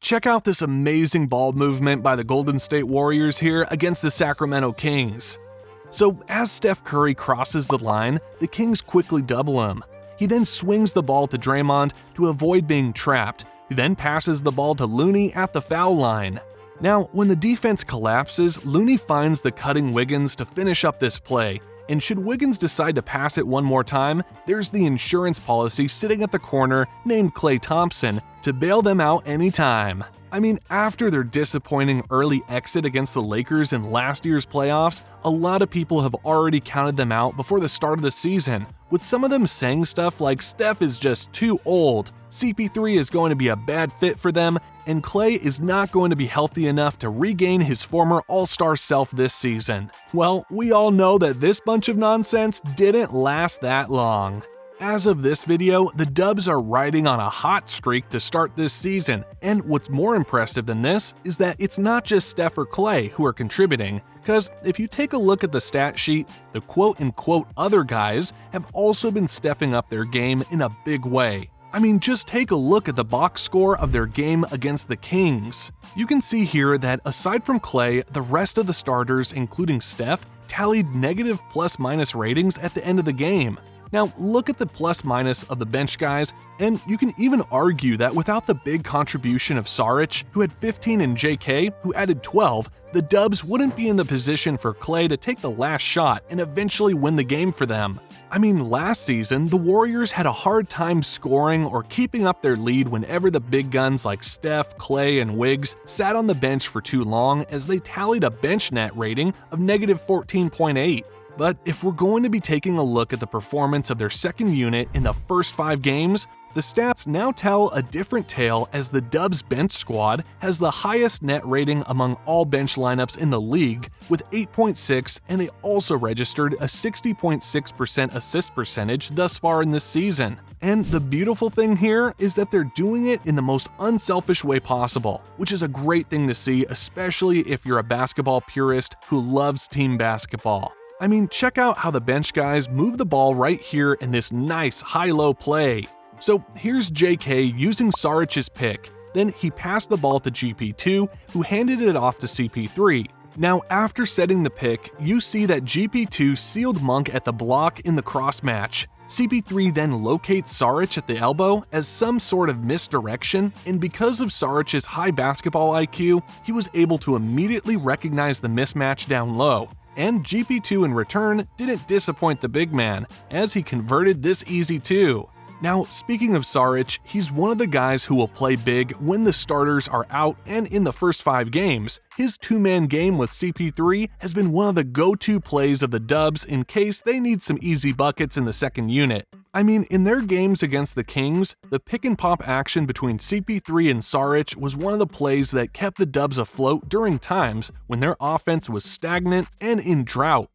Check out this amazing ball movement by the Golden State Warriors here against the Sacramento Kings. So as Steph Curry crosses the line, the Kings quickly double him. He then swings the ball to Draymond to avoid being trapped. He then passes the ball to Looney at the foul line. Now, when the defense collapses, Looney finds the cutting Wiggins to finish up this play. And should Wiggins decide to pass it one more time, there's the insurance policy sitting at the corner named Klay Thompson to bail them out anytime. I mean, after their disappointing early exit against the Lakers in last year's playoffs, a lot of people have already counted them out before the start of the season, with some of them saying stuff like Steph is just too old, CP3 is going to be a bad fit for them, and Klay is not going to be healthy enough to regain his former all-star self this season. Well, we all know that this bunch of nonsense didn't last that long. As of this video, the Dubs are riding on a hot streak to start this season, and what's more impressive than this is that it's not just Steph or Klay who are contributing, because if you take a look at the stat sheet, the quote-unquote other guys have also been stepping up their game in a big way. I mean, just take a look at the box score of their game against the Kings. You can see here that aside from Klay, the rest of the starters, including Steph, tallied negative plus-minus ratings at the end of the game. Now, look at the plus-minus of the bench guys, and you can even argue that without the big contribution of Saric, who had 15, and JK, who added 12, the Dubs wouldn't be in the position for Klay to take the last shot and eventually win the game for them. I mean, last season, the Warriors had a hard time scoring or keeping up their lead whenever the big guns like Steph, Klay, and Wiggs sat on the bench for too long, as they tallied a bench net rating of negative 14.8. But if we're going to be taking a look at the performance of their second unit in the first 5 games, the stats now tell a different tale, as the Dubs bench squad has the highest net rating among all bench lineups in the league with 8.6, and they also registered a 60.6% assist percentage thus far in this season. And the beautiful thing here is that they're doing it in the most unselfish way possible, which is a great thing to see, especially if you're a basketball purist who loves team basketball. I mean, check out how the bench guys move the ball right here in this nice high-low play. So here's JK using Saric's pick, then he passed the ball to GP2, who handed it off to CP3. Now, after setting the pick, you see that GP2 sealed Monk at the block in the cross match. CP3 then locates Saric at the elbow as some sort of misdirection, and because of Saric's high basketball IQ, he was able to immediately recognize the mismatch down low. And GP2 in return didn't disappoint the big man, as he converted this easy too. Now, speaking of Saric, he's one of the guys who will play big when the starters are out, and in the first 5 games, his two-man game with CP3 has been one of the go-to plays of the Dubs in case they need some easy buckets in the second unit. I mean, in their games against the Kings, the pick-and-pop action between CP3 and Saric was one of the plays that kept the Dubs afloat during times when their offense was stagnant and in drought.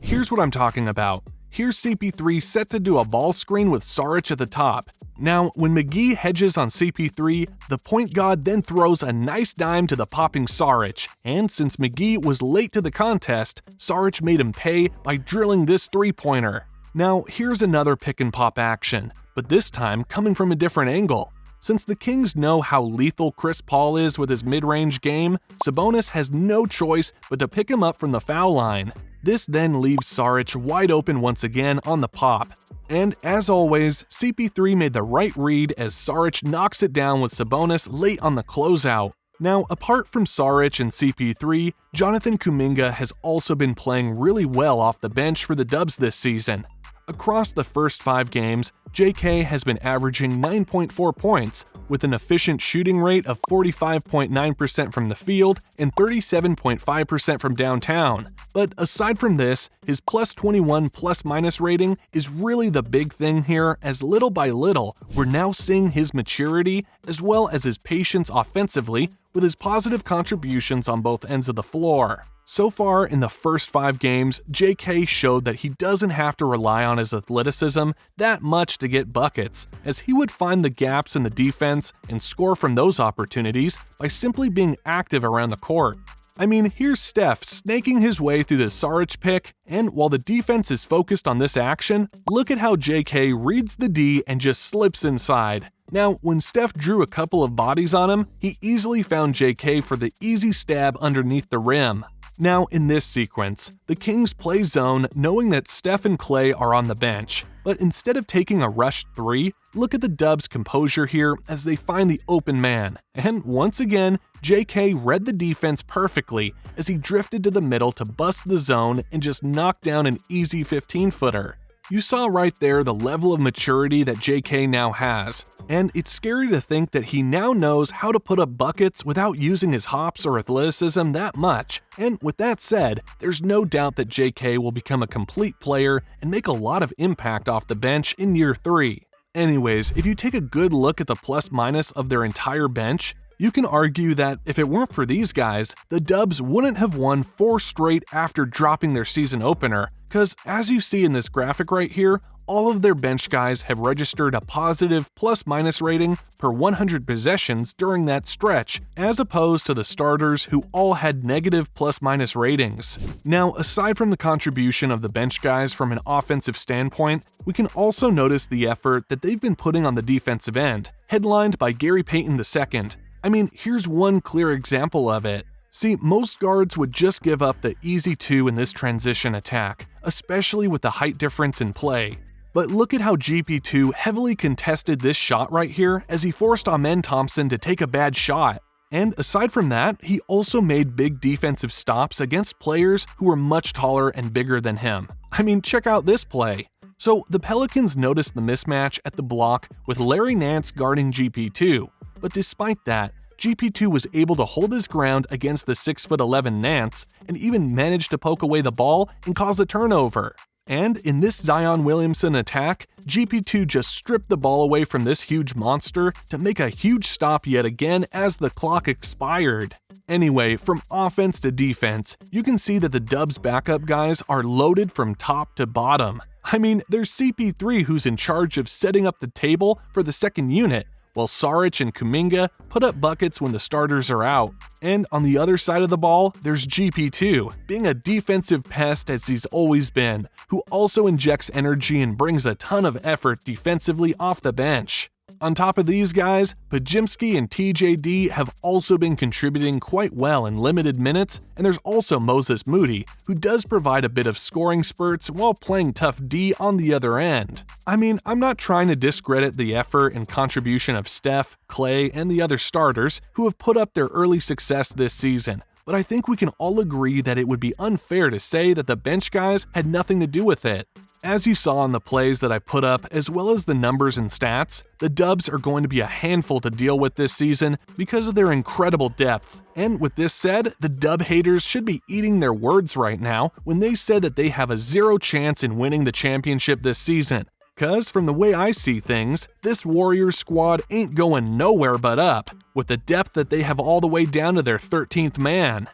Here's what I'm talking about. Here's CP3 set to do a ball screen with Saric at the top. Now, when McGee hedges on CP3, the point guard then throws a nice dime to the popping Saric, and since McGee was late to the contest, Saric made him pay by drilling this three-pointer. Now, here's another pick-and-pop action, but this time coming from a different angle. Since the Kings know how lethal Chris Paul is with his mid-range game, Sabonis has no choice but to pick him up from the foul line. This then leaves Saric wide open once again on the pop. And as always, CP3 made the right read as Saric knocks it down with Sabonis late on the closeout. Now, apart from Saric and CP3, Jonathan Kuminga has also been playing really well off the bench for the Dubs this season. Across the first 5 games, JK has been averaging 9.4 points, with an efficient shooting rate of 45.9% from the field and 37.5% from downtown. But aside from this, his plus 21 plus-minus rating is really the big thing here, as little by little, we're now seeing his maturity as well as his patience offensively with his positive contributions on both ends of the floor. So far in the first 5 games, JK showed that he doesn't have to rely on his athleticism that much to get buckets, as he would find the gaps in the defense and score from those opportunities by simply being active around the court. I mean, here's Steph snaking his way through the Saric pick, and while the defense is focused on this action, look at how JK reads the D and just slips inside. Now, when Steph drew a couple of bodies on him, he easily found JK for the easy stab underneath the rim. Now, in this sequence, the Kings play zone knowing that Steph and Klay are on the bench, but instead of taking a rushed 3, look at the Dubs' composure here as they find the open man. And once again, JK read the defense perfectly as he drifted to the middle to bust the zone and just knock down an easy 15-footer. You saw right there the level of maturity that JK now has, and it's scary to think that he now knows how to put up buckets without using his hops or athleticism that much. And with that said, there's no doubt that JK will become a complete player and make a lot of impact off the bench in year 3. Anyways, if you take a good look at the plus-minus of their entire bench, you can argue that if it weren't for these guys, the Dubs wouldn't have won 4 straight after dropping their season opener, because as you see in this graphic right here, all of their bench guys have registered a positive plus-minus rating per 100 possessions during that stretch, as opposed to the starters who all had negative plus-minus ratings. Now, aside from the contribution of the bench guys from an offensive standpoint, we can also notice the effort that they've been putting on the defensive end, headlined by Gary Payton II. I mean, here's one clear example of it. See, most guards would just give up the easy 2 in this transition attack, especially with the height difference in play. But look at how GP2 heavily contested this shot right here as he forced Amen Thompson to take a bad shot. And aside from that, he also made big defensive stops against players who were much taller and bigger than him. I mean, check out this play. So the Pelicans noticed the mismatch at the block with Larry Nance guarding GP2, but despite that, GP2 was able to hold his ground against the 6'11" Nance and even managed to poke away the ball and cause a turnover. And in this Zion Williamson attack, GP2 just stripped the ball away from this huge monster to make a huge stop yet again as the clock expired. Anyway, from offense to defense, you can see that the Dubs backup guys are loaded from top to bottom. I mean, there's CP3 who's in charge of setting up the table for the second unit, while Saric and Kuminga put up buckets when the starters are out. And on the other side of the ball, there's GP2, being a defensive pest as he's always been, who also injects energy and brings a ton of effort defensively off the bench. On top of these guys, Podziemski and TJD have also been contributing quite well in limited minutes, and there's also Moses Moody, who does provide a bit of scoring spurts while playing tough D on the other end. I mean, I'm not trying to discredit the effort and contribution of Steph, Klay, and the other starters who have put up their early success this season, but I think we can all agree that it would be unfair to say that the bench guys had nothing to do with it. As you saw in the plays that I put up, as well as the numbers and stats, the Dubs are going to be a handful to deal with this season because of their incredible depth. And with this said, the Dub haters should be eating their words right now when they said that they have a 0 chance in winning the championship this season. Cause from the way I see things, this Warriors squad ain't going nowhere but up, with the depth that they have all the way down to their 13th man.